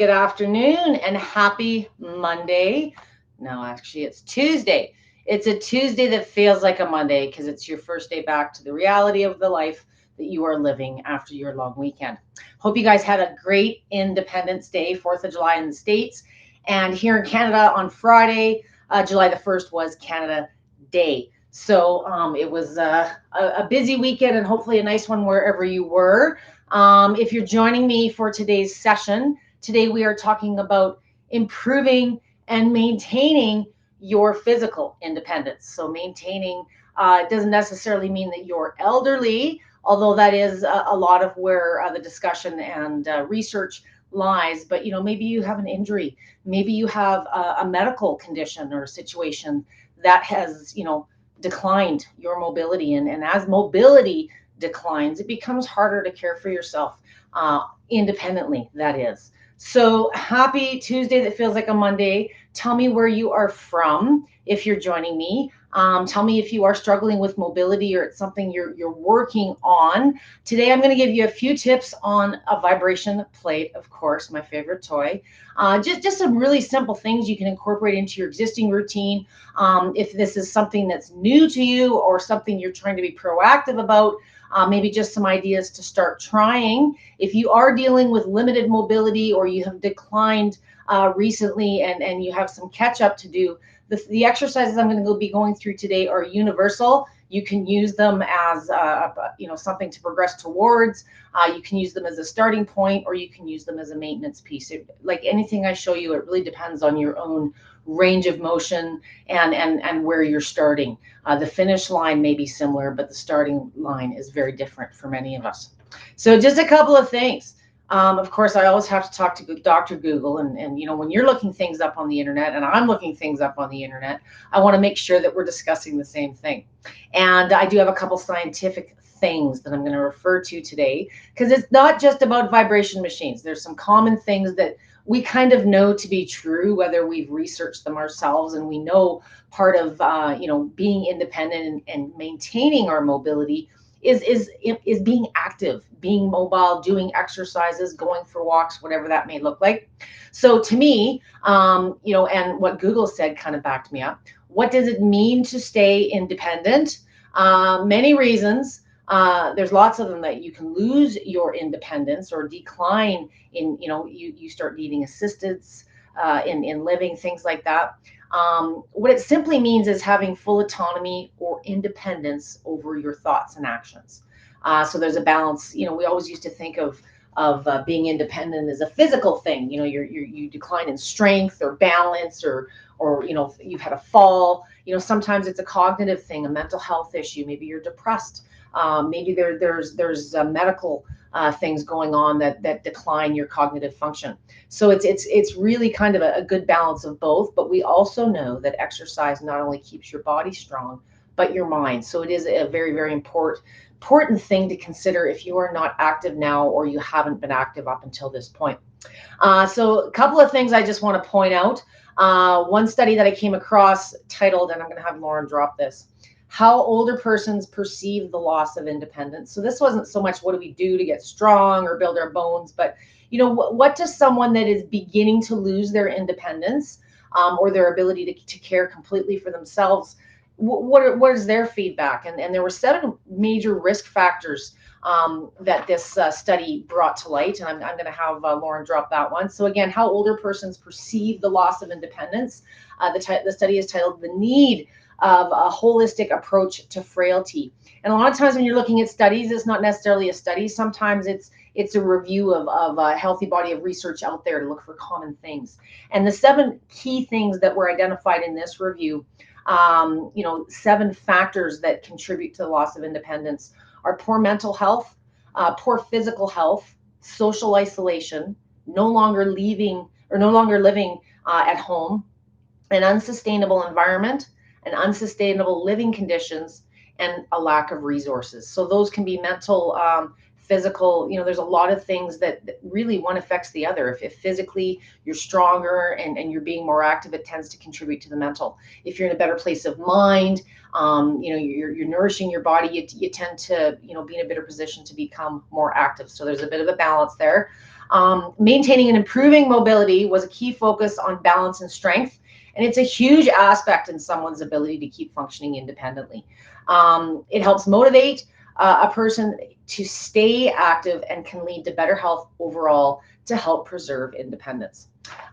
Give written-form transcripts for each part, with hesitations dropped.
good afternoon, and happy Monday. No, actually, it's Tuesday. It's a Tuesday that feels like a Monday because it's your first day back to the reality of the life that you are living after your long weekend. Hope you guys had a great Independence Day, 4th of July in the States. And here in Canada on Friday, July the 1st, was Canada Day. So it was a busy weekend and hopefully a nice one wherever you were. If you're joining me for today's session, today we are talking about improving and maintaining your physical independence. So maintaining doesn't necessarily mean that you're elderly, although that is a lot of where the discussion and research lies. But maybe you have an injury, maybe you have a medical condition or a situation that has declined your mobility, and as mobility declines, it becomes harder to care for yourself independently, that is. So happy Tuesday that feels like a Monday. Tell me where you are from if you're joining me. Tell me if you are struggling with mobility or it's something you're working on. Today I'm going to give you a few tips on a vibration plate, of course, my favorite toy. Just some really simple things you can incorporate into your existing routine. If this is something that's new to you or something you're trying to be proactive about, maybe just some ideas to start trying. If you are dealing with limited mobility or you have declined recently and you have some catch up to do, the exercises I'm going to be going through today are universal. You can use them as something to progress towards. You can use them as a starting point, or you can use them as a maintenance piece. Like anything I show you, it really depends on your own range of motion and where you're starting. The finish line may be similar, but the starting line is very different for many of us. So just a couple of things. Of course, I always have to talk to Dr. Google, and when you're looking things up on the internet and I'm looking things up on the internet, I want to make sure that we're discussing the same thing. And I do have a couple scientific things that I'm going to refer to today, because it's not just about vibration machines. There's some common things that we kind of know to be true, whether we've researched them ourselves, and we know part of being independent and maintaining our mobility is being active, being mobile, doing exercises, going for walks, whatever that may look like. So to me, and what Google said kind of backed me up. What does it mean to stay independent? Many reasons. There's lots of them that you can lose your independence or decline in, you start needing assistance in living, things like that. What it simply means is having full autonomy or independence over your thoughts and actions. So there's a balance. We always used to think of being independent as a physical thing. You decline in strength or balance, or you've had a fall. Sometimes it's a cognitive thing, a mental health issue. Maybe you're depressed. Maybe there's medical things going on that decline your cognitive function. So it's really kind of a good balance of both. But we also know that exercise not only keeps your body strong, but your mind. So it is a very, very important thing to consider if you are not active now or you haven't been active up until this point. So a couple of things I just want to point out. One study that I came across titled, and I'm going to have Lauren drop this, How Older Persons Perceive the Loss of Independence. So this wasn't so much what do we do to get strong or build our bones, but what does someone that is beginning to lose their independence or their ability to care completely for themselves, what is their feedback? And there were 7 major risk factors that this study brought to light, and I'm going to have Lauren drop that one. So again, how older persons perceive the loss of independence. The study is titled "The Need of a Holistic Approach to Frailty." And a lot of times when you're looking at studies, it's not necessarily a study. Sometimes it's a review of a healthy body of research out there to look for common things. And the 7 key things that were identified in this review, 7 factors that contribute to the loss of independence, are poor mental health, poor physical health, social isolation, no longer living at home, an unsustainable environment, and unsustainable living conditions, and a lack of resources. So those can be mental, physical, there's a lot of things that really one affects the other. If physically you're stronger and you're being more active, it tends to contribute to the mental. If you're in a better place of mind, you're nourishing your body, you tend to, be in a better position to become more active. So there's a bit of a balance there. Maintaining and improving mobility was a key focus on balance and strength. And it's a huge aspect in someone's ability to keep functioning independently. It helps motivate a person to stay active and can lead to better health overall to help preserve independence.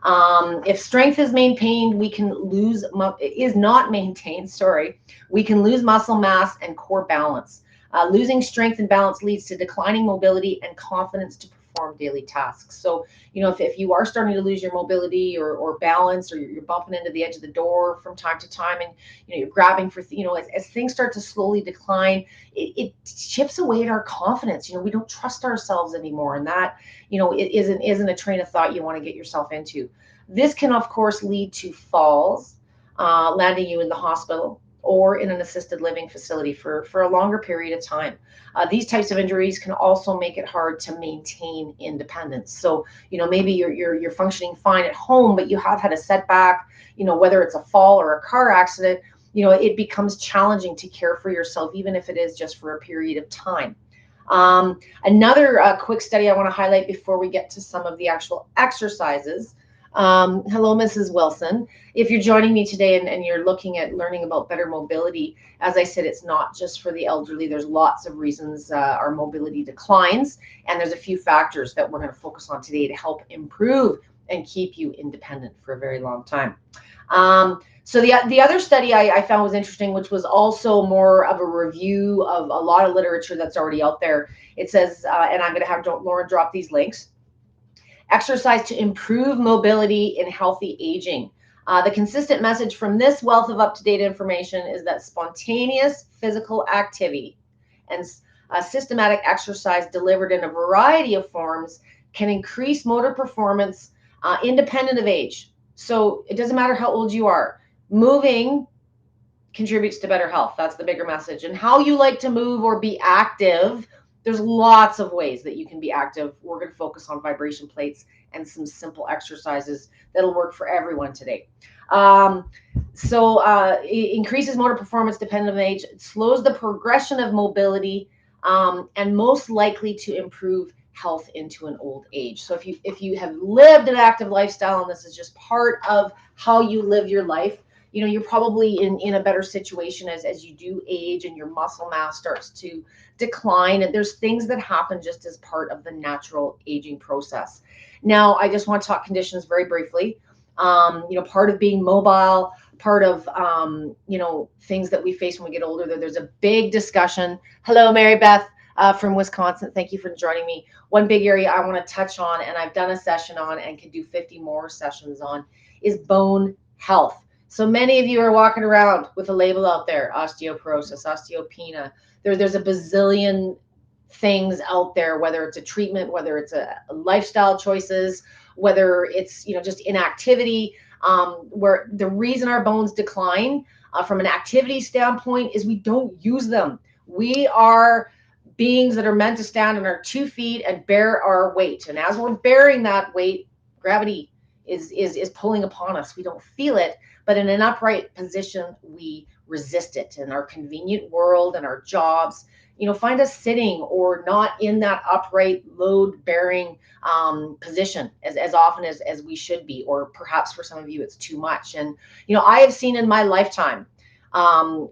If strength is maintained, we can lose, is not maintained, sorry, we can lose muscle mass and core balance. Losing strength and balance leads to declining mobility and confidence to perform daily tasks. So, if you are starting to lose your mobility or balance, or you're bumping into the edge of the door from time to time, and you're grabbing for, as things start to slowly decline, it chips away at our confidence. We don't trust ourselves anymore, and that, it isn't a train of thought you want to get yourself into. This can, of course, lead to falls, landing you in the hospital or in an assisted living facility for a longer period of time. These types of injuries can also make it hard to maintain independence. So, maybe you're functioning fine at home, but you have had a setback, whether it's a fall or a car accident, it becomes challenging to care for yourself, even if it is just for a period of time. Another quick study I want to highlight before we get to some of the actual exercises. Hello, Mrs. Wilson. If you're joining me today and you're looking at learning about better mobility, as I said, it's not just for the elderly. There's lots of reasons our mobility declines, and there's a few factors that we're going to focus on today to help improve and keep you independent for a very long time. So the other study I found was interesting, which was also more of a review of a lot of literature that's already out there. It says, and I'm going to have Lauren drop these links, exercise to improve mobility in healthy aging. The consistent message from this wealth of up-to-date information is that spontaneous physical activity and systematic exercise delivered in a variety of forms can increase motor performance independent of age. So it doesn't matter how old you are. Moving contributes to better health. That's the bigger message. And how you like to move or be active, there's lots of ways that you can be active. We're going to focus on vibration plates and some simple exercises that'll work for everyone today. It increases motor performance dependent on age, it slows the progression of mobility, and most likely to improve health into an old age. So if you have lived an active lifestyle and this is just part of how you live your life, you're probably in a better situation as you do age and your muscle mass starts to decline. And there's things that happen just as part of the natural aging process. Now, I just want to talk conditions very briefly. Part of being mobile, part of, things that we face when we get older, there's a big discussion. Hello, Mary Beth from Wisconsin. Thank you for joining me. One big area I want to touch on, and I've done a session on and can do 50 more sessions on, is bone health. So many of you are walking around with a label out there, osteoporosis, osteopenia. There's a bazillion things out there, whether it's a treatment, whether it's a lifestyle choices, whether it's, just inactivity, where the reason our bones decline from an activity standpoint is we don't use them. We are beings that are meant to stand on our 2 feet and bear our weight. And as we're bearing that weight, gravity is pulling upon us. We don't feel it, but in an upright position, we resist it. In our convenient world and our jobs, find us sitting or not in that upright load-bearing position as often as we should be, or perhaps for some of you, it's too much. And, I have seen in my lifetime,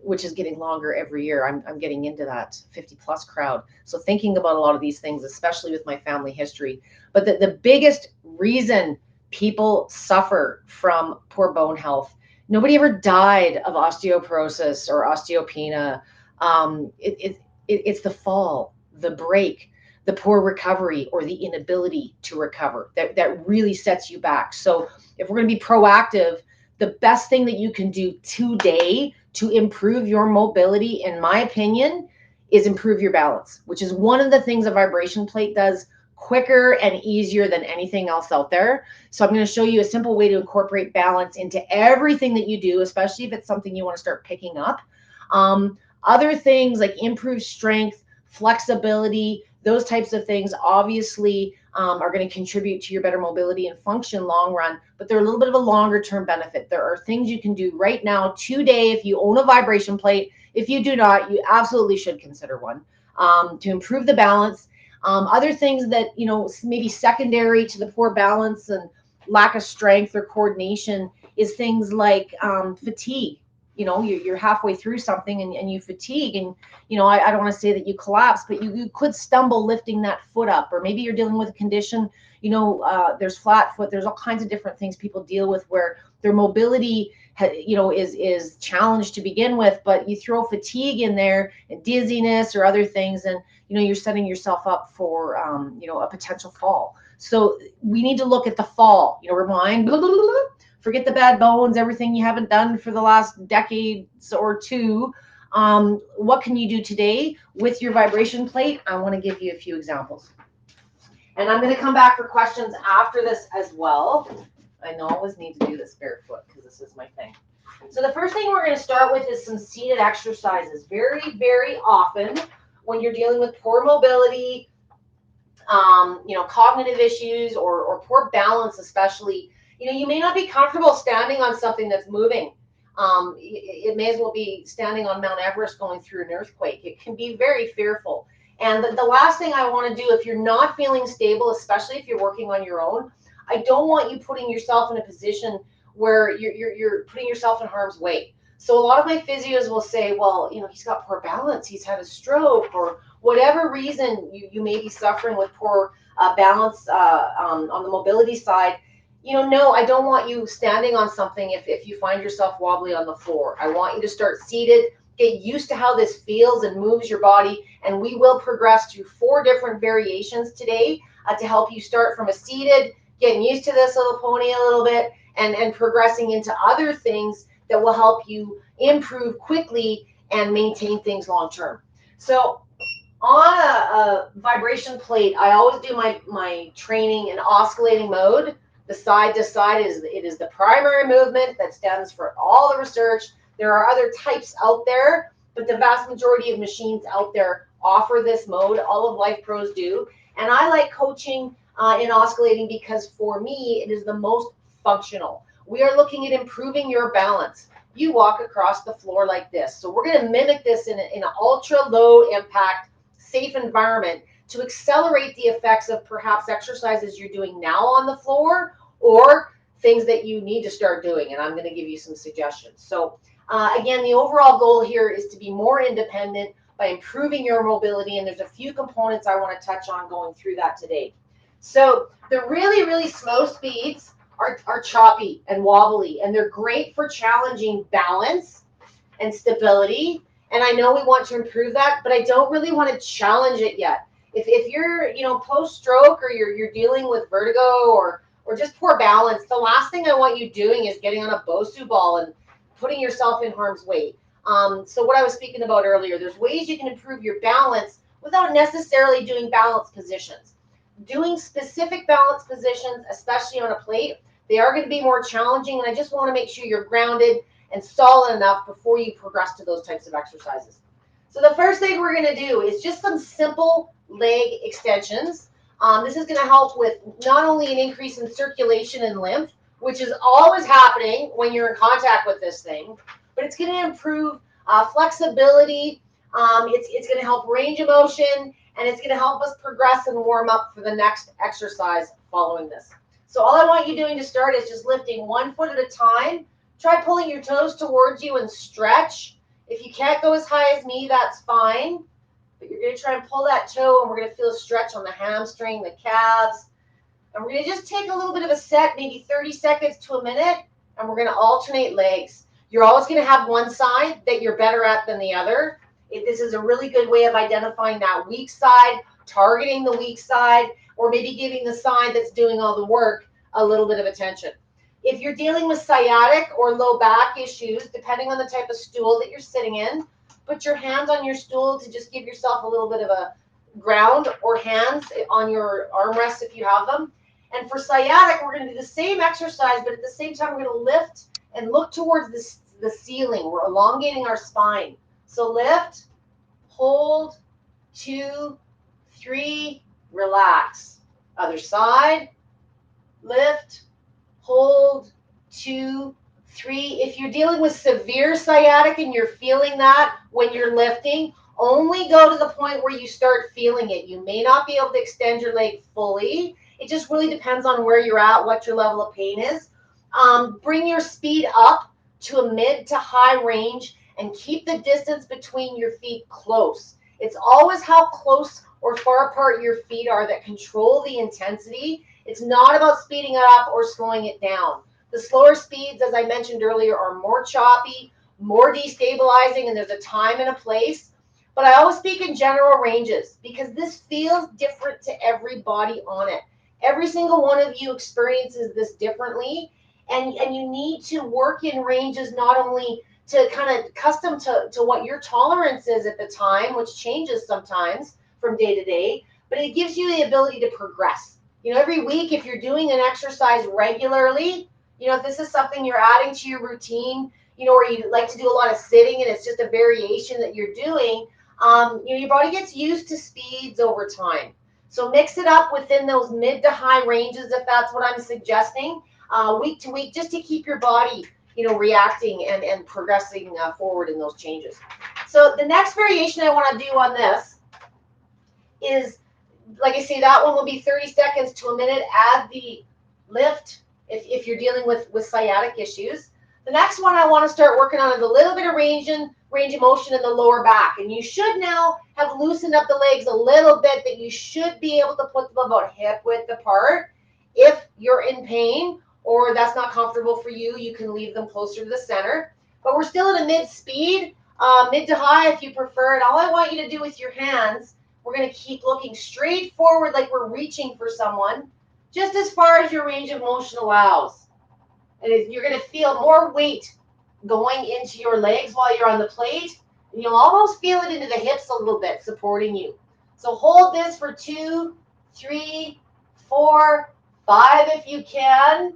which is getting longer every year, I'm getting into that 50 plus crowd. So thinking about a lot of these things, especially with my family history, but the biggest reason people suffer from poor bone health, nobody ever died of osteoporosis or osteopenia. It's the fall, the break, the poor recovery, or the inability to recover that really sets you back. So if we're going to be proactive, the best thing that you can do today to improve your mobility, in my opinion, is improve your balance, which is one of the things a vibration plate does quicker and easier than anything else out there. So I'm going to show you a simple way to incorporate balance into everything that you do, especially if it's something you want to start picking up. Other things like improved strength, flexibility, Those types of things obviously are going to contribute to your better mobility and function long run, but they're a little bit of a longer term benefit. There are things you can do right now today if you own a vibration plate. If you do not, you absolutely should consider one to improve the balance. Other things that, maybe secondary to the poor balance and lack of strength or coordination is things like fatigue. You're halfway through something and you fatigue, and I don't want to say that you collapse, but you could stumble lifting that foot up, or maybe you're dealing with a condition, there's flat foot, there's all kinds of different things people deal with where their mobility is challenged to begin with, but you throw fatigue in there and dizziness or other things, and you're setting yourself up for a potential fall. So we need to look at the fall, remind, blah, blah, blah, blah, forget the bad bones, everything you haven't done for the last decades or two. What can you do today with your vibration plate? I want to give you a few examples. And I'm going to come back for questions after this as well. I know I always need to do this barefoot because this is my thing. So the first thing we're going to start with is some seated exercises. Very, very often when you're dealing with poor mobility, cognitive issues or poor balance especially, you may not be comfortable standing on something that's moving. It may as well be standing on Mount Everest going through an earthquake. It can be very fearful. And the last thing I want to do, if you're not feeling stable, especially if you're working on your own, I don't want you putting yourself in a position where you're putting yourself in harm's way. So a lot of my physios will say, well, he's got poor balance, he's had a stroke, or whatever reason you may be suffering with poor balance on the mobility side. No, I don't want you standing on something if you find yourself wobbly on the floor. I want you to start seated, get used to how this feels and moves your body, and we will progress through 4 different variations today to help you start from a seated, getting used to this little pony a little bit, and progressing into other things that will help you improve quickly and maintain things long term. So on a vibration plate, I always do my training in oscillating mode. The side to side is the primary movement that stands for all the research. There are other types out there, but the vast majority of machines out there offer this mode. All of Lifepros do. And I like coaching in oscillating because for me, it is the most functional. We are looking at improving your balance. You walk across the floor like this. So we're going to mimic this in an ultra low impact, safe environment to accelerate the effects of perhaps exercises you're doing now on the floor or things that you need to start doing. And I'm going to give you some suggestions. So again, the overall goal here is to be more independent by improving your mobility. And there's a few components I want to touch on going through that today. So the really, really slow speeds are choppy and wobbly, and they're great for challenging balance and stability. And I know we want to improve that, but I don't really want to challenge it yet. If you're, post-stroke or you're dealing with vertigo or just poor balance, the last thing I want you doing is getting on a Bosu ball and putting yourself in harm's way. So what I was speaking about earlier, there's ways you can improve your balance without necessarily doing balance positions. Doing specific balance positions, especially on a plate, they are going to be more challenging, and I just want to make sure you're grounded and solid enough before you progress to those types of exercises. So the first thing we're going to do is just some simple leg extensions. This is going to help with not only an increase in circulation and lymph, which is always happening when you're in contact with this thing, but it's going to improve flexibility. It's going to help range of motion, and it's going to help us progress and warm up for the next exercise following this. So all I want you doing to start is just lifting 1 foot at a time. Try pulling your toes towards you and stretch. If you can't go as high as me, that's fine. But you're going to try and pull that toe, and we're going to feel a stretch on the hamstring, the calves. And we're going to just take a little bit of a set, maybe 30 seconds to a minute, and we're going to alternate legs. You're always going to have one side that you're better at than the other. This is a really good way of identifying that weak side, targeting the weak side, or maybe giving the side that's doing all the work a little bit of attention. If you're dealing with sciatic or low back issues, depending on the type of stool that you're sitting in, put your hands on your stool to just give yourself a little bit of a ground, or hands on your armrests if you have them. And for sciatic, we're going to do the same exercise, but at the same time, we're going to lift and look towards the ceiling. We're elongating our spine. So lift, hold, 2, 3, relax. Other side, lift, hold, 2, 3. If you're dealing with severe sciatic and you're feeling that when you're lifting, only go to the point where you start feeling it. You may not be able to extend your leg fully. It just really depends on where you're at, what your level of pain is. Bring your speed up to a mid to high range and keep the distance between your feet close. It's always how close or far apart your feet are that control the intensity. It's not about speeding it up or slowing it down. The slower speeds, as I mentioned earlier, are more choppy, more destabilizing, and there's a time and a place. But I always speak in general ranges because this feels different to everybody on it. Every single one of you experiences this differently, and you need to work in ranges not only to kind of custom to what your tolerance is at the time, which changes sometimes from day to day, but it gives you the ability to progress. Every week, if you're doing an exercise regularly, if this is something you're adding to your routine, or you like to do a lot of sitting and it's just a variation that you're doing, your body gets used to speeds over time. So mix it up within those mid to high ranges if that's what I'm suggesting, week to week, just to keep your body, reacting and progressing forward in those changes. So the next variation I want to do on this is, like I say, that one will be 30 seconds to a minute. Add the lift if you're dealing with sciatic issues. The next one I want to start working on is a little bit of range of motion in the lower back. And you should now have loosened up the legs a little bit, that you should be able to put them about hip width apart. If you're in pain or that's not comfortable for you, you can leave them closer to the center. But we're still at a mid speed, mid to high if you prefer. And all I want you to do with your hands, we're going to keep looking straight forward like we're reaching for someone, just as far as your range of motion allows. And you're going to feel more weight going into your legs while you're on the plate, and you'll almost feel it into the hips a little bit, supporting you. So hold this for 2, 3, 4, 5 if you can,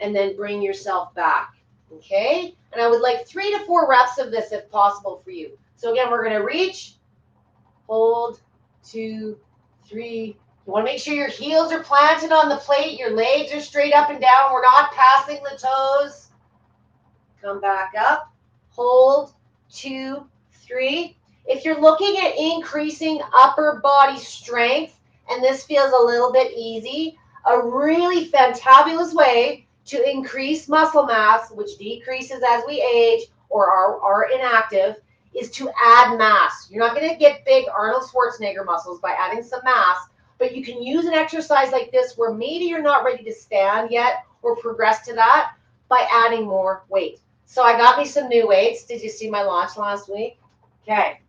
and then bring yourself back. Okay? And I would like 3 to 4 reps of this if possible for you. So again, we're going to reach, hold, 2, 3. You want to make sure your heels are planted on the plate, your legs are straight up and down. We're not passing the toes. Come back up, hold, 2, 3. If you're looking at increasing upper body strength, and this feels a little bit easy, a really fantabulous way to increase muscle mass, which decreases as we age or are inactive, is to add mass. You're not going to get big Arnold Schwarzenegger muscles by adding some mass, but you can use an exercise like this where maybe you're not ready to stand yet or progress to that by adding more weight. So I got me some new weights. Did you see my launch last week? Okay.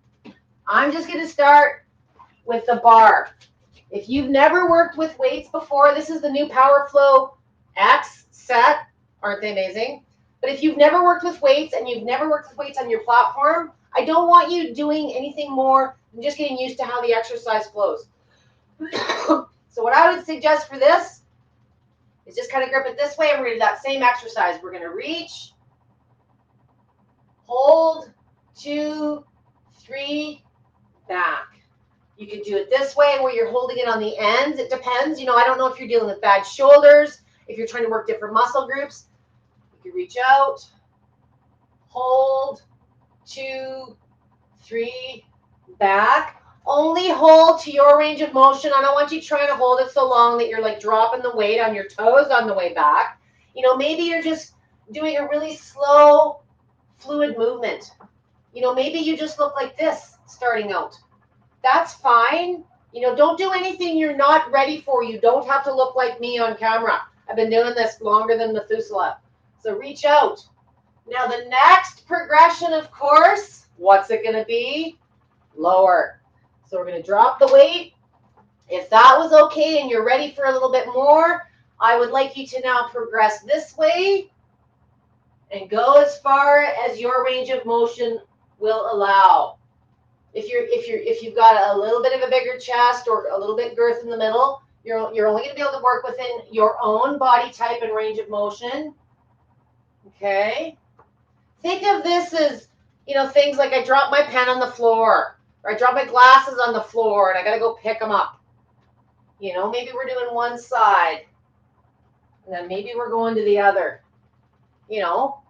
I'm just going to start with the bar. If you've never worked with weights before, this is the new Power Flow X set. Aren't they amazing? But if you've never worked with weights and you've never worked with weights on your platform, I don't want you doing anything more than just getting used to how the exercise flows. So what I would suggest for this is just kind of grip it this way, and we're going to do that same exercise. We're going to reach, hold, 2, 3, back. You can do it this way where you're holding it on the ends. It depends. I don't know if you're dealing with bad shoulders, if you're trying to work different muscle groups. You can reach out, hold, 2, 3, back. Only hold to your range of motion. I don't want you trying to hold it so long that you're like dropping the weight on your toes on the way back. Maybe you're just doing a really slow, fluid movement. Maybe you just look like this starting out. That's fine. Don't do anything you're not ready for. You don't have to look like me on camera. I've been doing this longer than Methuselah. So reach out. Now the next progression, of course, what's it going to be? Lower. So we're going to drop the weight. If that was okay and you're ready for a little bit more, I would like you to now progress this way and go as far as your range of motion will allow. If you've got a little bit of a bigger chest or a little bit girth in the middle, you're only going to be able to work within your own body type and range of motion. Okay. Think of this as, things like I dropped my pen on the floor, or I drop my glasses on the floor and I got to go pick them up. You know, maybe we're doing one side and then maybe we're going to the other, you know,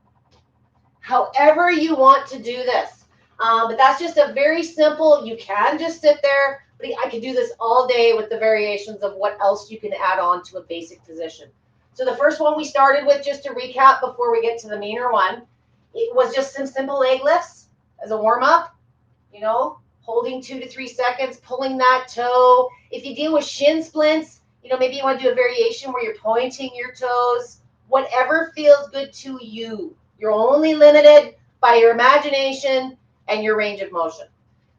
however you want to do this. But that's just a very simple, you can just sit there, but I could do this all day with the variations of what else you can add on to a basic position. So the first one we started with, just to recap before we get to the meaner one, it was just some simple leg lifts as a warm-up, you know, holding 2 to 3 seconds, pulling that toe. If you deal with shin splints, you know, maybe you want to do a variation where you're pointing your toes, whatever feels good to you. You're only limited by your imagination and your range of motion.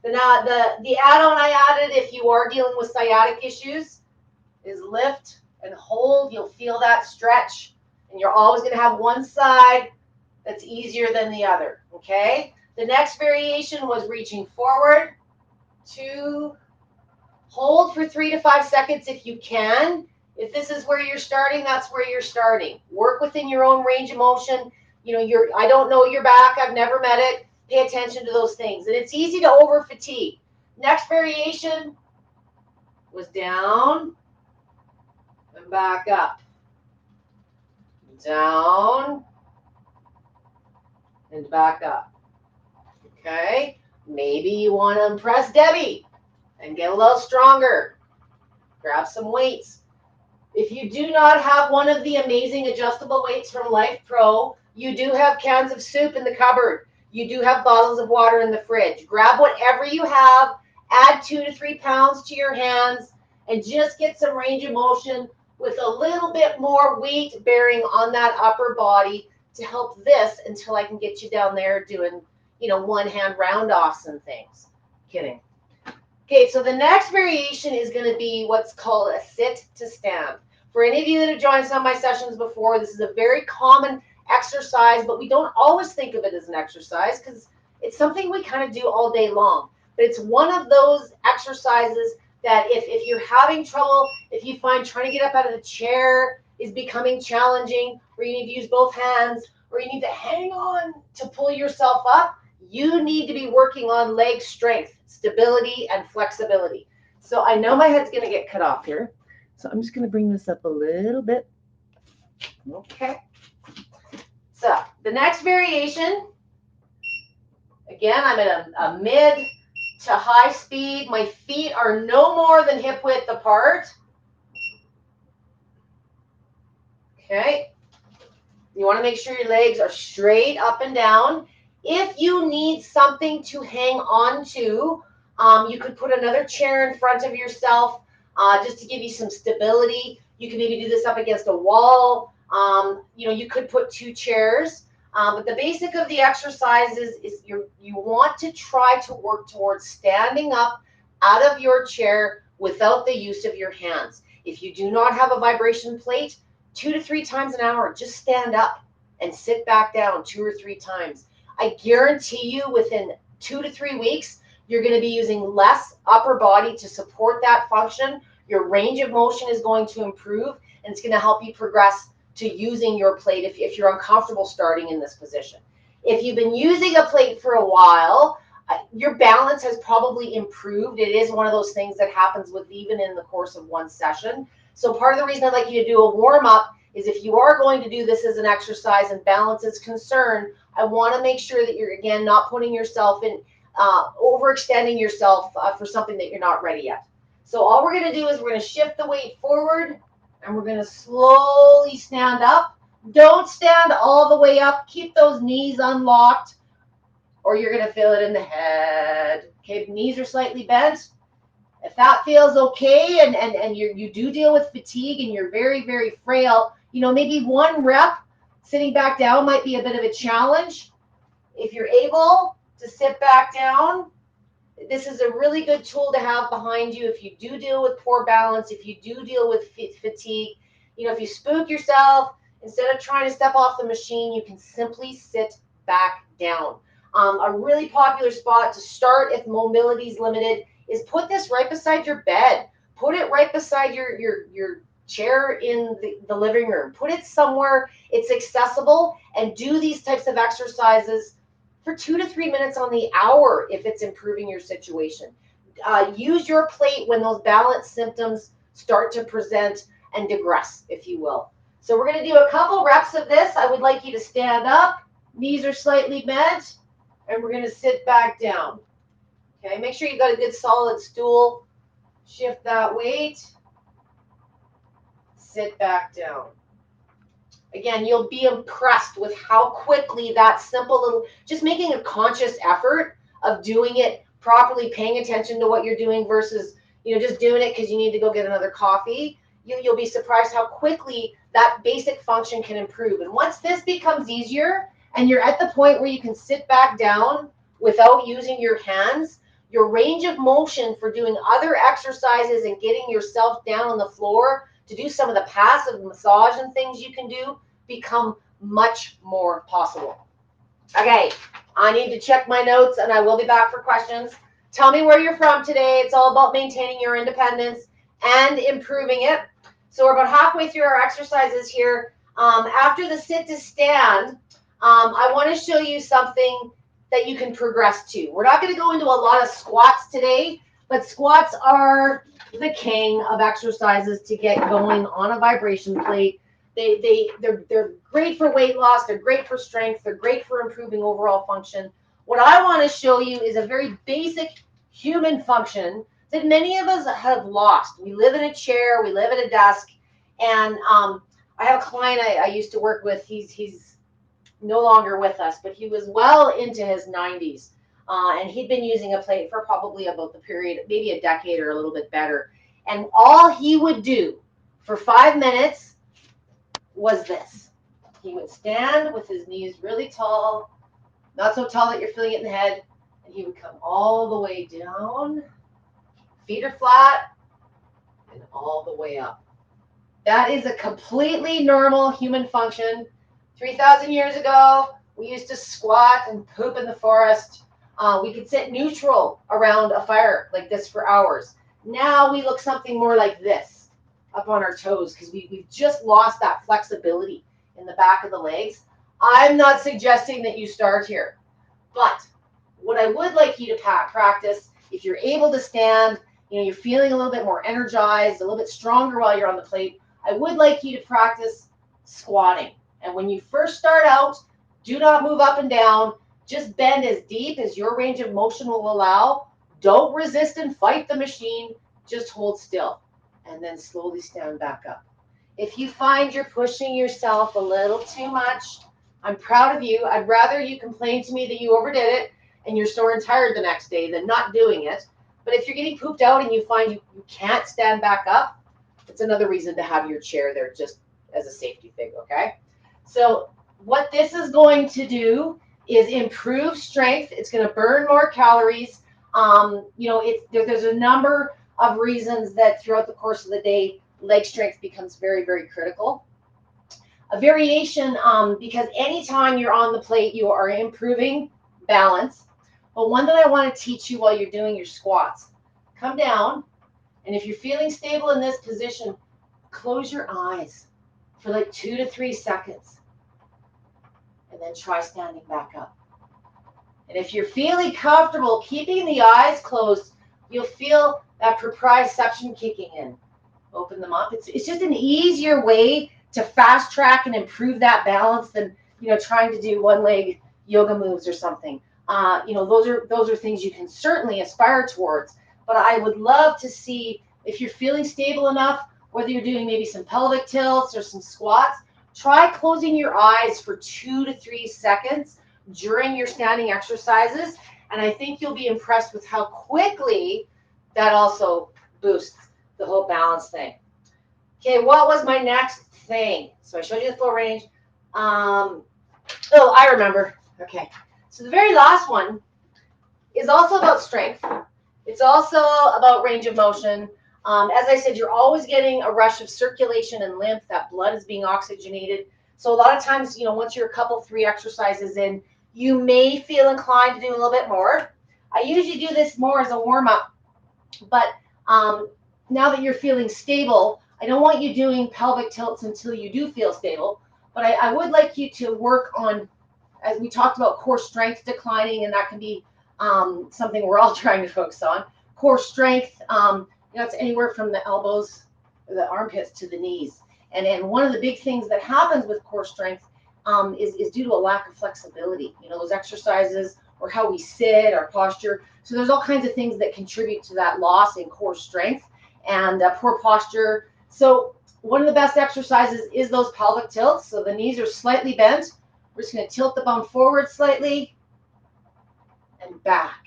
The add-on I added, if you are dealing with sciatic issues, is lift and hold. You'll feel that stretch, and you're always going to have one side that's easier than the other, okay? The next variation was reaching forward, 2, hold for 3 to 5 seconds if you can. If this is where you're starting, that's where you're starting. Work within your own range of motion. You know, I don't know your back. I've never met it. Pay attention to those things. And it's easy to over fatigue. Next variation was down and back up. Down and back up. Okay? Maybe you want to impress Debbie and get a little stronger. Grab some weights. If you do not have one of the amazing adjustable weights from Lifepro, you do have cans of soup in the cupboard. You do have bottles of water in the fridge. Grab whatever you have, add 2 to 3 pounds to your hands, and just get some range of motion with a little bit more weight bearing on that upper body to help this until I can get you down there doing, you know, one-hand round-offs and things. Kidding. Okay, so the next variation is going to be what's called a sit to stand. For any of you that have joined some of my sessions before, this is a very common exercise, but we don't always think of it as an exercise because it's something we kind of do all day long. But it's one of those exercises that if you're having trouble, if you find trying to get up out of the chair is becoming challenging, or you need to use both hands, or you need to hang on to pull yourself up, you need to be working on leg strength, stability, and flexibility. So I know my head's going to get cut off here. So I'm just going to bring this up a little bit. Okay. So the next variation, again, I'm at a mid to high speed. My feet are no more than hip width apart. Okay. You want to make sure your legs are straight up and down. If you need something to hang on to, you could put another chair in front of yourself just to give you some stability. You can maybe do this up against a wall. You know, you could put 2 chairs. But the basic of the exercises is you want to try to work towards standing up out of your chair without the use of your hands. If you do not have a vibration plate, 2 to 3 times an hour, just stand up and sit back down 2 or 3 times. I guarantee you within 2 to 3 weeks, you're going to be using less upper body to support that function. Your range of motion is going to improve, and it's going to help you progress to using your plate if you're uncomfortable starting in this position. If you've been using a plate for a while, your balance has probably improved. It is one of those things that happens with even in the course of one session. So part of the reason I'd like you to do a warm-up is if you are going to do this as an exercise and balance is concerned, I want to make sure that you're, again, not putting yourself in, overextending yourself for something that you're not ready yet. So all we're going to do is we're going to shift the weight forward, and we're going to slowly stand up. Don't stand all the way up. Keep those knees unlocked, or you're going to feel it in the head. Okay, the knees are slightly bent. If that feels okay, and you do deal with fatigue and you're very, very frail, you know, maybe 1 rep sitting back down might be a bit of a challenge. If you're able to sit back down, this is a really good tool to have behind you if you do deal with poor balance, if you do deal with fatigue. You know, if you spook yourself, instead of trying to step off the machine, you can simply sit back down. A really popular spot to start if mobility is limited is put this right beside your bed. Put it right beside your chair in the living room. Put it somewhere it's accessible, and do these types of exercises for 2 to 3 minutes on the hour if it's improving your situation. Use your plate when those balance symptoms start to present and digress, if you will. So we're going to do a couple reps of this. I would like you to stand up, knees are slightly bent, and we're going to sit back down. Okay, make sure you've got a good solid stool. Shift that weight. Sit back down. Again, you'll be impressed with how quickly that simple little, just making a conscious effort of doing it properly, paying attention to what you're doing versus, just doing it because you need to go get another coffee. You'll be surprised how quickly that basic function can improve. And once this becomes easier and you're at the point where you can sit back down without using your hands, your range of motion for doing other exercises and getting yourself down on the floor to do some of the passive massage and things you can do become much more possible. Okay, I need to check my notes and I will be back for questions. Tell me where you're from today. It's all about maintaining your independence and improving it. So we're about halfway through our exercises here. After the sit to stand, I want to show you something that you can progress to. We're not going to go into a lot of squats today, but squats are the king of exercises to get going on a vibration plate. They're great for weight loss. They're great for strength. They're great for improving overall function. What I want to show you is a very basic human function that many of us have lost. We live in a chair. We live at a desk. And I have a client I used to work with. He's no longer with us, but he was well into his 90s. And he'd been using a plate for probably about the period, maybe a decade or a little bit better. And all he would do for 5 minutes was this. He would stand with his knees really tall, not so tall that you're feeling it in the head, and he would come all the way down, feet are flat, and all the way up. That is a completely normal human function. 3,000 years ago, we used to squat and poop in the forest. We could sit neutral around a fire like this for hours. Now we look something more like this, up on our toes, because we've just lost that flexibility in the back of the legs. I'm not suggesting that you start here, but what I would like you to practice, if you're able to stand, you're feeling a little bit more energized, a little bit stronger while you're on the plate, I would like you to practice squatting. And when you first start out, do not move up and down. Just bend as deep as your range of motion will allow. Don't resist and fight the machine. Just hold still and then slowly stand back up. If you find you're pushing yourself a little too much, I'm proud of you. I'd rather you complain to me that you overdid it and you're sore and tired the next day than not doing it. But if you're getting pooped out and you find you can't stand back up, it's another reason to have your chair there just as a safety thing, okay? So what this is going to do is improve strength. It's going to burn more calories. There's a number of reasons that throughout the course of the day, leg strength becomes very, very critical. A variation, because anytime you're on the plate, you are improving balance. But one that I want to teach you while you're doing your squats, come down, and if you're feeling stable in this position, close your eyes for like 2 to 3 seconds, and then try standing back up. And if you're feeling comfortable keeping the eyes closed, you'll feel that proprioception kicking in. Open them up. It's just an easier way to fast track and improve that balance than trying to do one leg yoga moves or something. Those are things you can certainly aspire towards. But I would love to see if you're feeling stable enough, whether you're doing maybe some pelvic tilts or some squats, try closing your eyes for 2 to 3 seconds during your standing exercises. And I think you'll be impressed with how quickly that also boosts the whole balance thing. Okay, what was my next thing? So I showed you the full range. I remember. Okay, so the very last one is also about strength. It's also about range of motion. As I said, you're always getting a rush of circulation and lymph. That blood is being oxygenated. So a lot of times, once you're a couple, 3 exercises in, you may feel inclined to do a little bit more. I usually do this more as a warm-up, but now that you're feeling stable, I don't want you doing pelvic tilts until you do feel stable, but I would like you to work on as we talked about core strength declining, and that can be something we're all trying to focus on. Core strength, it's anywhere from the elbows, the armpits to the knees. And one of the big things that happens with core strength is due to a lack of flexibility. Those exercises or how we sit, our posture. So there's all kinds of things that contribute to that loss in core strength and poor posture. So one of the best exercises is those pelvic tilts. So the knees are slightly bent. We're just going to tilt the bum forward slightly and back.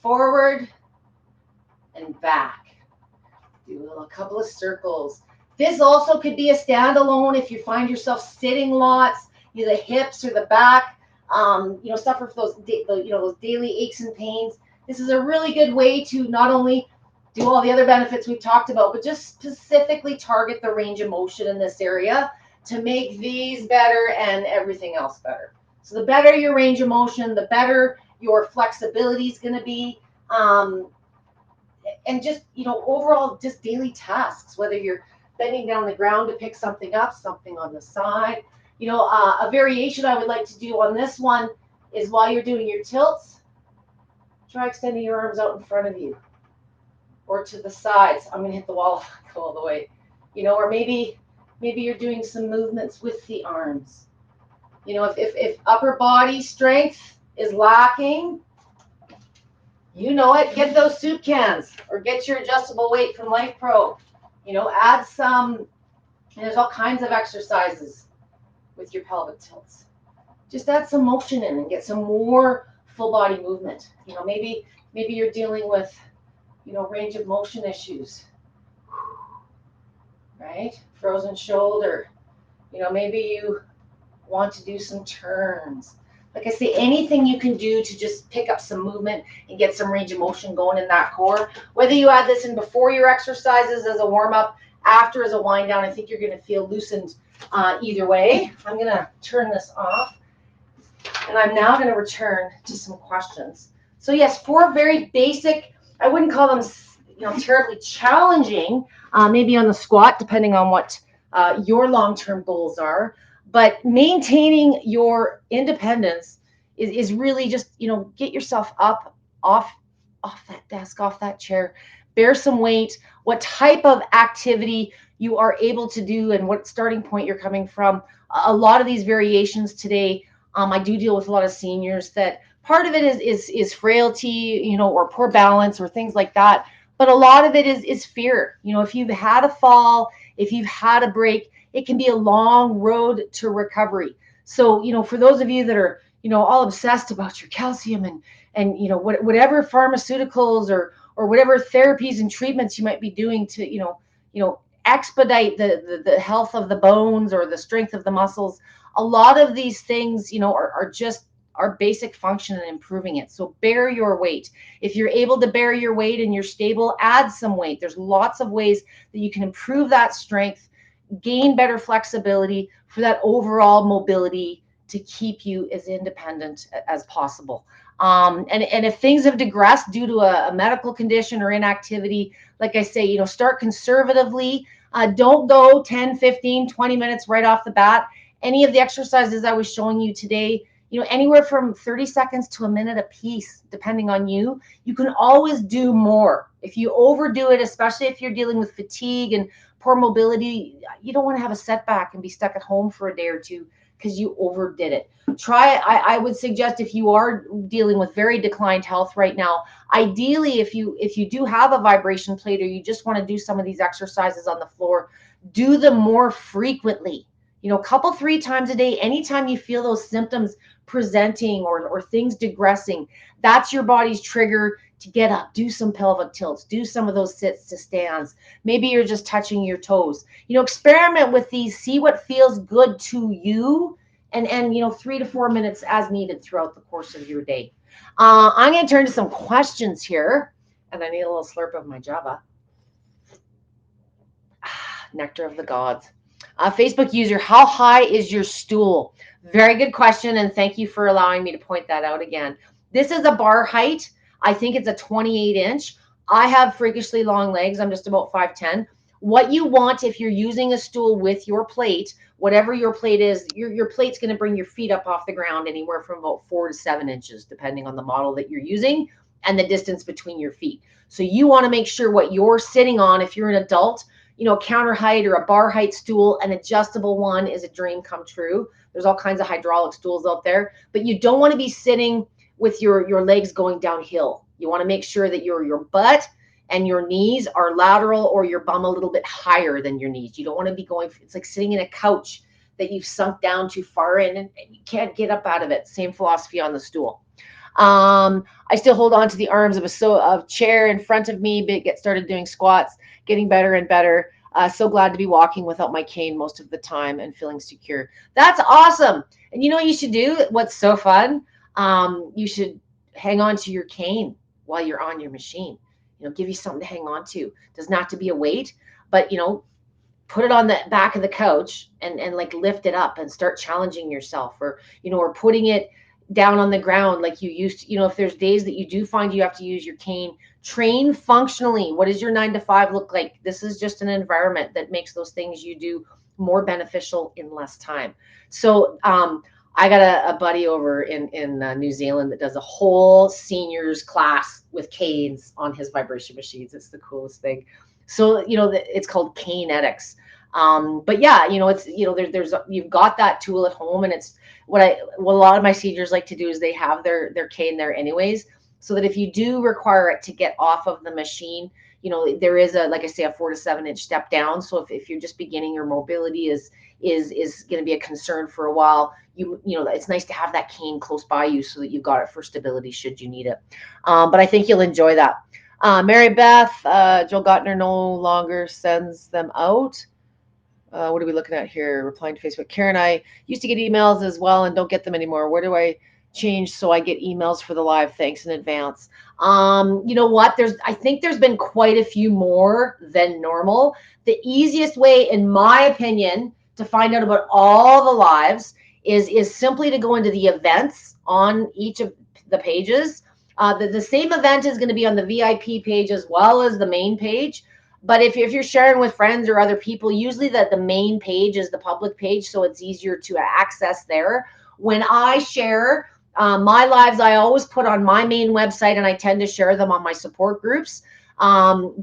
Forward and back. Do a couple of circles. This also could be a standalone if you find yourself sitting lots, the hips or the back, suffer from those daily aches and pains. This is a really good way to not only do all the other benefits we've talked about, but just specifically target the range of motion in this area to make these better and everything else better. So the better your range of motion, the better your flexibility is going to be. And just, overall, just daily tasks, whether you're bending down the ground to pick something up, something on the side. A variation I would like to do on this one is while you're doing your tilts, try extending your arms out in front of you or to the sides. I'm going to hit the wall, go all the way. Or maybe you're doing some movements with the arms. If upper body strength is lacking, get those soup cans or get your adjustable weight from Lifepro. Add some, and there's all kinds of exercises with your pelvic tilts. Just add some motion in and get some more full body movement. Maybe you're dealing with, range of motion issues, right? Frozen shoulder. Maybe you want to do some turns. Like I say, anything you can do to just pick up some movement and get some range of motion going in that core. Whether you add this in before your exercises as a warm-up, after as a wind down, I think you're going to feel loosened either way. I'm going to turn this off. And I'm now going to return to some questions. So yes, 4 very basic, I wouldn't call them terribly challenging, maybe on the squat, depending on what your long-term goals are. But maintaining your independence is really just, get yourself up, off that desk, off that chair, bear some weight, what type of activity you are able to do and what starting point you're coming from. A lot of these variations today, I do deal with a lot of seniors that part of it is frailty, or poor balance or things like that. But a lot of it is fear. If you've had a fall, if you've had a break, it can be a long road to recovery. So, for those of you that are, all obsessed about your calcium and whatever pharmaceuticals or whatever therapies and treatments you might be doing to, expedite the health of the bones or the strength of the muscles, a lot of these things, are just our basic function in improving it. So bear your weight. If you're able to bear your weight and you're stable, add some weight. There's lots of ways that you can improve that strength, gain better flexibility for that overall mobility to keep you as independent as possible. And if things have digressed due to a medical condition or inactivity, like I say, start conservatively. Don't go 10, 15, 20 minutes right off the bat. Any of the exercises I was showing you today, anywhere from 30 seconds to a minute a piece, depending on you. You can always do more. If you overdo it, especially if you're dealing with fatigue and poor mobility, you don't want to have a setback and be stuck at home for a day or two because you overdid it. I would suggest if you are dealing with very declined health right now, ideally, if you do have a vibration plate or you just want to do some of these exercises on the floor, do them more frequently. A couple, 3 times a day, anytime you feel those symptoms presenting or things digressing, that's your body's trigger to get up, do some pelvic tilts, do some of those sits to stands. Maybe you're just touching your toes. Experiment with these, see what feels good to you, and 3 to 4 minutes as needed throughout the course of your day. I'm going to turn to some questions here, and I need a little slurp of my Java. Nectar of the gods. Facebook user, how high is your stool? Very good question, and thank you for allowing me to point that out again. This is a bar height. I think it's a 28 inch. I have freakishly long legs. I'm just about 5'10". What you want, if you're using a stool with your plate, whatever your plate is, your plate's going to bring your feet up off the ground anywhere from about 4 to 7 inches, depending on the model that you're using and the distance between your feet. So you want to make sure what you're sitting on, if you're an adult, counter height or a bar height stool, an adjustable one is a dream come true. There's all kinds of hydraulic stools out there, but you don't want to be sitting with your legs going downhill. You want to make sure that your butt and your knees are lateral, or your bum a little bit higher than your knees. You don't want to be going, it's like sitting in a couch that you've sunk down too far in and you can't get up out of it. Same philosophy on the stool. I still hold on to the arms of a chair in front of me, but get started doing squats, getting better and better. So glad to be walking without my cane most of the time and feeling secure. That's awesome. And you know what you should do? What's so fun? You should hang on to your cane while you're on your machine. Give you something to hang on to. Doesn't have to be a weight, but put it on the back of the couch and like lift it up and start challenging yourself, or putting it down on the ground like you used to. If there's days that you do find you have to use your cane, train functionally. What does your 9 to 5 look like? This is just an environment that makes those things you do more beneficial in less time. So I got a buddy over in New Zealand that does a whole seniors class with canes on his vibration machines. It's the coolest thing. So it's called Canetics. But yeah, it's there's you've got that tool at home, and it's what a lot of my seniors like to do is they have their cane there anyways, so that if you do require it to get off of the machine, there is like I say, a 4 to 7 inch step down. So if you're just beginning, your mobility is going to be a concern for a while, it's nice to have that cane close by you so that you've got it for stability should you need it. But I think you'll enjoy that. Mary Beth, Joel Gottner no longer sends them out. What are we looking at here? Replying to Facebook. Karen, I used to get emails as well and don't get them anymore. Where do I change so I get emails for the live? Thanks in advance. You know what? I think there's been quite a few more than normal. The easiest way, in my opinion, to find out about all the lives is simply to go into the events on each of the pages. The same event is going to be on the VIP page as well as the main page. But if you're sharing with friends or other people, usually the main page is the public page, so it's easier to access there. When I share my lives, I always put on my main website, and I tend to share them on my support groups.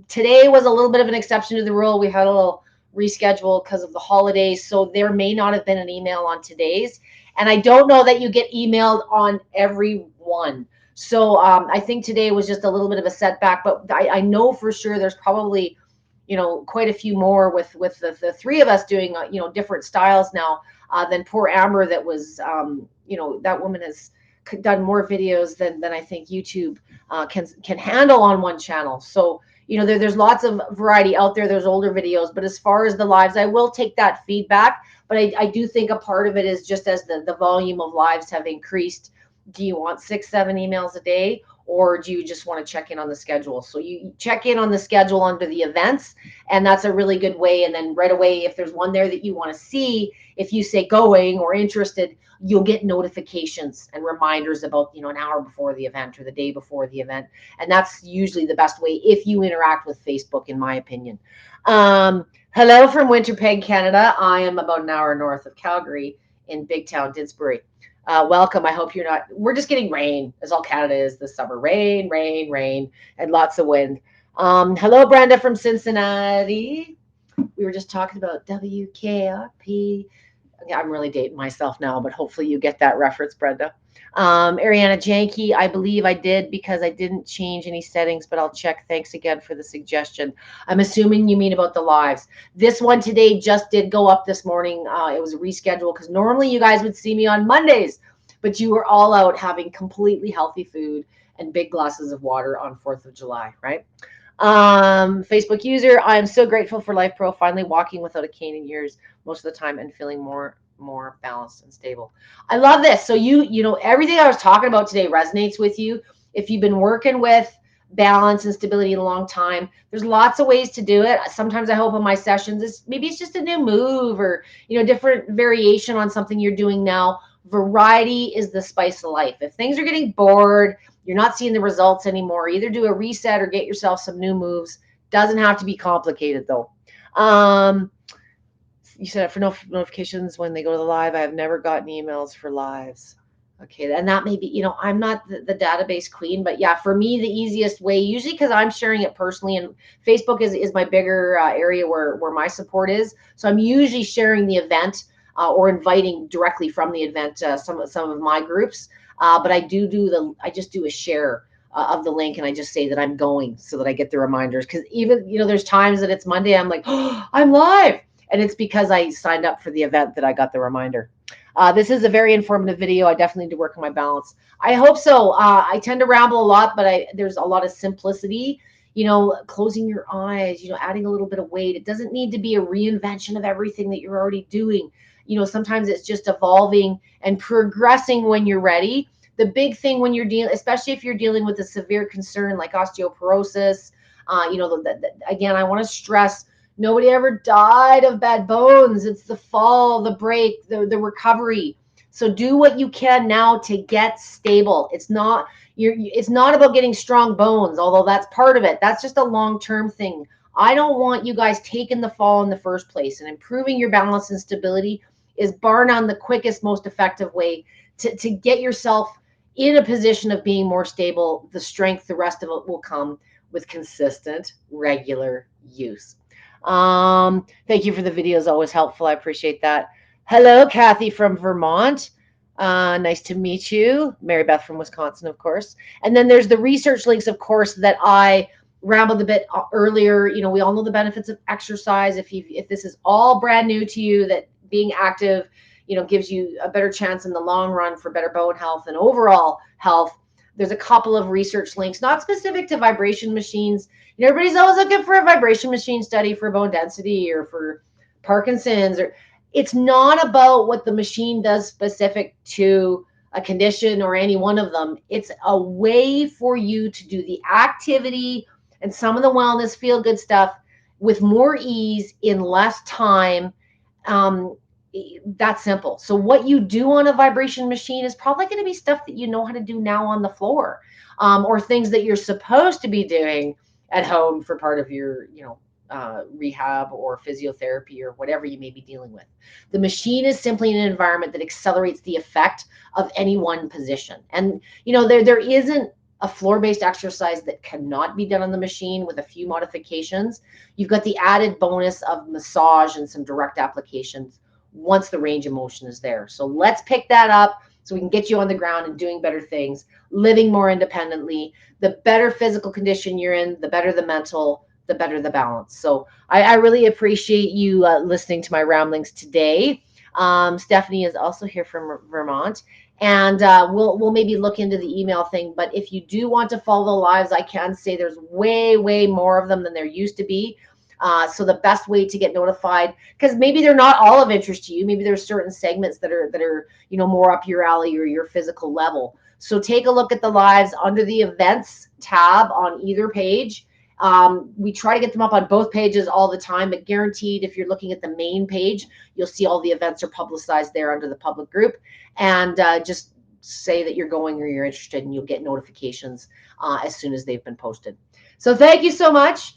Today was a little bit of an exception to the rule. We had a little reschedule because of the holidays, so there may not have been an email on today's. And I don't know that you get emailed on every one. So I think today was just a little bit of a setback, but I know for sure there's probably quite a few more with the three of us doing different styles now than poor Amber. That was that woman has done more videos than I think YouTube can handle on one channel. So there's lots of variety out there. There's older videos, but as far as the lives, I will take that feedback. But I do think a part of it is just as the volume of lives have increased. Do you want 6-7 emails a day, or do you just want to check in on the schedule? So you check in on the schedule under the events, and that's a really good way. And then right away, if there's one there that you want to see, if you say going or interested, you'll get notifications and reminders about an hour before the event or the day before the event. And that's usually the best way if you interact with Facebook, in my opinion. Hello from Winterpeg, Canada. I am about an hour north of Calgary in Big Town, Didsbury. Welcome. I hope you're not. We're just getting rain, as all Canada is this summer. Rain, rain, rain, and lots of wind. Hello, Brenda from Cincinnati. We were just talking about WKRP. I'm really dating myself now, but hopefully you get that reference, Brenda. Ariana Janke, I believe I did because I didn't change any settings, but I'll check. Thanks again for the suggestion. I'm assuming you mean about the lives. This one today just did go up this morning. It was a reschedule because normally you guys would see me on Mondays, but you were all out having completely healthy food and big glasses of water on 4th of July, right? Facebook user, I am so grateful for Lifepro, finally walking without a cane in years most of the time and feeling more balanced and stable. I love this. So everything I was talking about today resonates with you. If you've been working with balance and stability in a long time, there's lots of ways to do it. Sometimes I hope in my sessions maybe it's just a new move or different variation on something you're doing now. Variety is the spice of life. If things are getting bored, you're not seeing the results anymore, either do a reset or get yourself some new moves. Doesn't have to be complicated though. Um, you said for notifications when they go to the live. I have never gotten emails for lives. Okay, and that may be, I'm not the database queen, but yeah, for me, the easiest way, usually because I'm sharing it personally, and Facebook is my bigger area where my support is. So I'm usually sharing the event or inviting directly from the event some of my groups. But I just do a share of the link, and I just say that I'm going so that I get the reminders. Because even, there's times that it's Monday, I'm like, oh, I'm live. And it's because I signed up for the event that I got the reminder. This is a very informative video. I definitely need to work on my balance. I hope so. I tend to ramble a lot, but there's a lot of simplicity. Closing your eyes, adding a little bit of weight. It doesn't need to be a reinvention of everything that you're already doing. Sometimes it's just evolving and progressing when you're ready. The big thing when you're dealing, especially if you're dealing with a severe concern like osteoporosis, again, I want to stress, nobody ever died of bad bones. It's the fall, the break, the recovery. So do what you can now to get stable. It's not about getting strong bones, although that's part of it. That's just a long-term thing. I don't want you guys taking the fall in the first place, and improving your balance and stability is bar none the quickest, most effective way to get yourself in a position of being more stable. The strength, the rest of it will come with consistent, regular use. Thank you for the videos. Always helpful. I appreciate that. Hello, Kathy from Vermont. Nice to meet you. Mary Beth from Wisconsin, of course. And then there's the research links, of course, that I rambled a bit earlier. We all know the benefits of exercise. If this is all brand new to you, that being active, gives you a better chance in the long run for better bone health and overall health. There's a couple of research links, not specific to vibration machines. Everybody's always looking for a vibration machine study for bone density or for Parkinson's. It's not about what the machine does specific to a condition or any one of them. It's a way for you to do the activity and some of the wellness feel good stuff with more ease in less time. That's simple. So what you do on a vibration machine is probably going to be stuff that you know how to do now on the floor, or things that you're supposed to be doing at home for part of your, rehab or physiotherapy or whatever you may be dealing with. The machine is simply an environment that accelerates the effect of any one position. And, there isn't a floor-based exercise that cannot be done on the machine with a few modifications. You've got the added bonus of massage and some direct applications once the range of motion is there. So let's pick that up so we can get you on the ground and doing better things, living more independently. The better physical condition you're in, the better the mental, the better the balance. So I really appreciate you listening to my ramblings today. Stephanie is also here from Vermont, and we'll maybe look into the email thing. But if you do want to follow the lives, I can say there's way more of them than there used to be. So the best way to get notified, because maybe they're not all of interest to you, maybe there's certain segments that are more up your alley or your physical level. So take a look at the lives under the events tab on either page. We try to get them up on both pages all the time, but guaranteed, if you're looking at the main page, you'll see all the events are publicized there under the public group. And just say that you're going or you're interested, and you'll get notifications as soon as they've been posted. So thank you so much.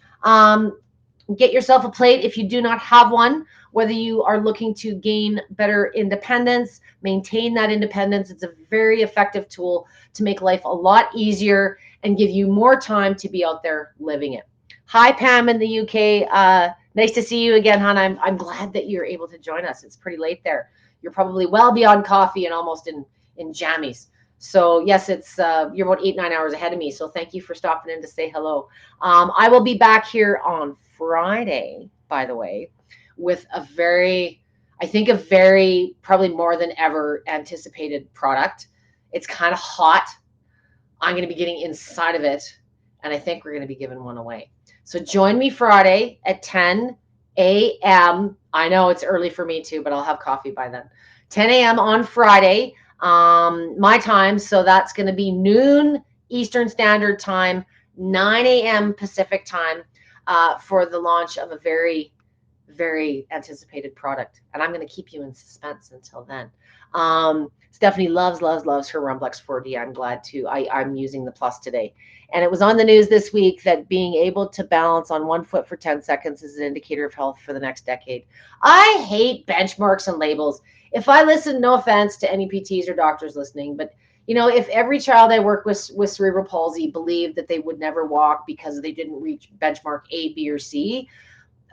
Get yourself a plate if you do not have one, whether you are looking to gain better independence, maintain that independence. It's a very effective tool to make life a lot easier and give you more time to be out there living it. Hi, Pam in the UK. Nice to see you again, hon. I'm glad that you're able to join us. It's pretty late there. You're probably well beyond coffee and almost in jammies. So yes, it's you're about 8-9 hours ahead of me. So thank you for stopping in to say hello. I will be back here on Friday, by the way, with a very probably more than ever anticipated product. It's kind of hot. I'm going to be getting inside of it, and I think we're going to be giving one away. So join me Friday at 10 a.m. I know it's early for me too, but I'll have coffee by then. 10 a.m. on Friday, my time. So that's going to be noon Eastern Standard Time, 9 a.m. Pacific Time, for the launch of a very, very anticipated product, and I'm going to keep you in suspense until then. Stephanie loves her Rumblex 4D. I'm glad to. I'm using the Plus today. And it was on the news this week that being able to balance on one foot for 10 seconds is an indicator of health for the next decade. I hate benchmarks and labels. If I listen, no offense to any PTs or doctors listening, but if every child I work with cerebral palsy believed that they would never walk because they didn't reach benchmark A, B, or C,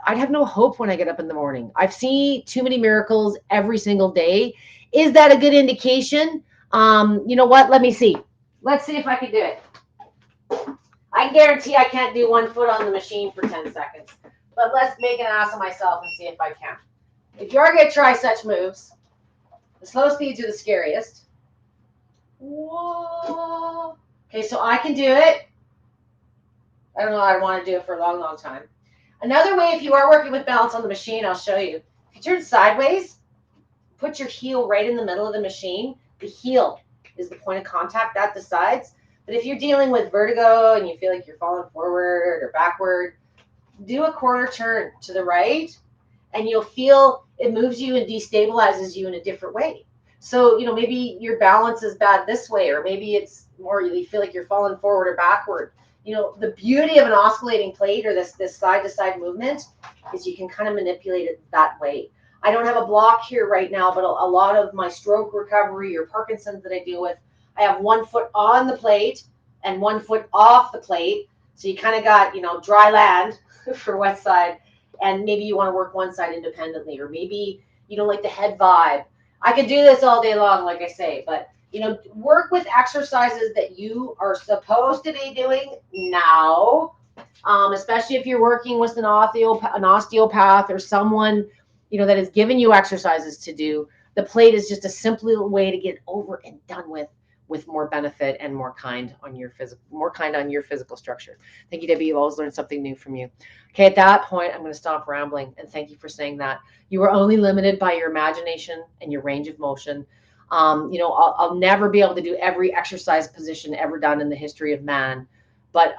I'd have no hope when I get up in the morning. I've seen too many miracles every single day. Is that a good indication? You know what? Let me see. Let's see if I can do it. I guarantee I can't do 1 foot on the machine for 10 seconds. But let's make an ass of myself and see if I can. If you are going to try such moves, the slow speeds are the scariest. Whoa. Okay, so I can do it. I don't know. I want to do it for a long time. Another way, if you are working with balance on the machine, I'll show you. If you turn sideways, put your heel right in the middle of the machine. The heel is the point of contact that decides. But if you're dealing with vertigo and you feel like you're falling forward or backward, do a quarter turn to the right, and you'll feel it moves you and destabilizes you in a different way. So, maybe your balance is bad this way, or maybe it's more you feel like you're falling forward or backward. The beauty of an oscillating plate or this side-to-side movement is you can kind of manipulate it that way. I don't have a block here right now, but a lot of my stroke recovery or Parkinson's that I deal with, I have 1 foot on the plate and 1 foot off the plate. So you kind of got, dry land for wet side, and maybe you want to work one side independently, or maybe you don't like the head vibe. I could do this all day long, like I say, but work with exercises that you are supposed to be doing now, especially if you're working with an osteopath or someone, that has given you exercises to do. The plate is just a simple way to get over and done with more benefit and more kind on your physical structure. Thank you, Debbie. You've always learned something new from you. Okay, at that point, I'm going to stop rambling, and thank you for saying that. You are only limited by your imagination and your range of motion. I'll never be able to do every exercise position ever done in the history of man, but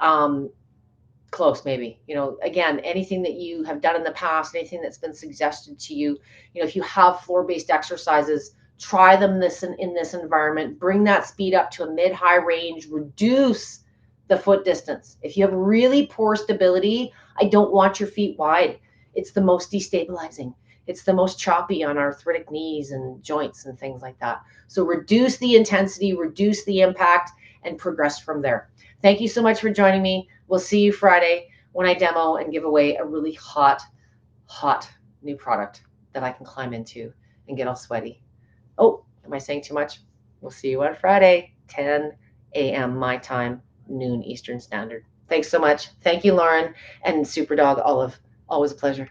close maybe. Again, anything that you have done in the past, anything that's been suggested to you, if you have floor-based exercises, try them in this environment. Bring that speed up to a mid-high range. Reduce the foot distance. If you have really poor stability, I don't want your feet wide. It's the most destabilizing. It's the most choppy on arthritic knees and joints and things like that. So reduce the intensity, reduce the impact, and progress from there. Thank you so much for joining me. We'll see you Friday when I demo and give away a really hot new product that I can climb into and get all sweaty. Oh, am I saying too much? We'll see you on Friday, 10 a.m. my time, noon Eastern Standard. Thanks so much. Thank you, Lauren and Super Dog Olive. Always a pleasure.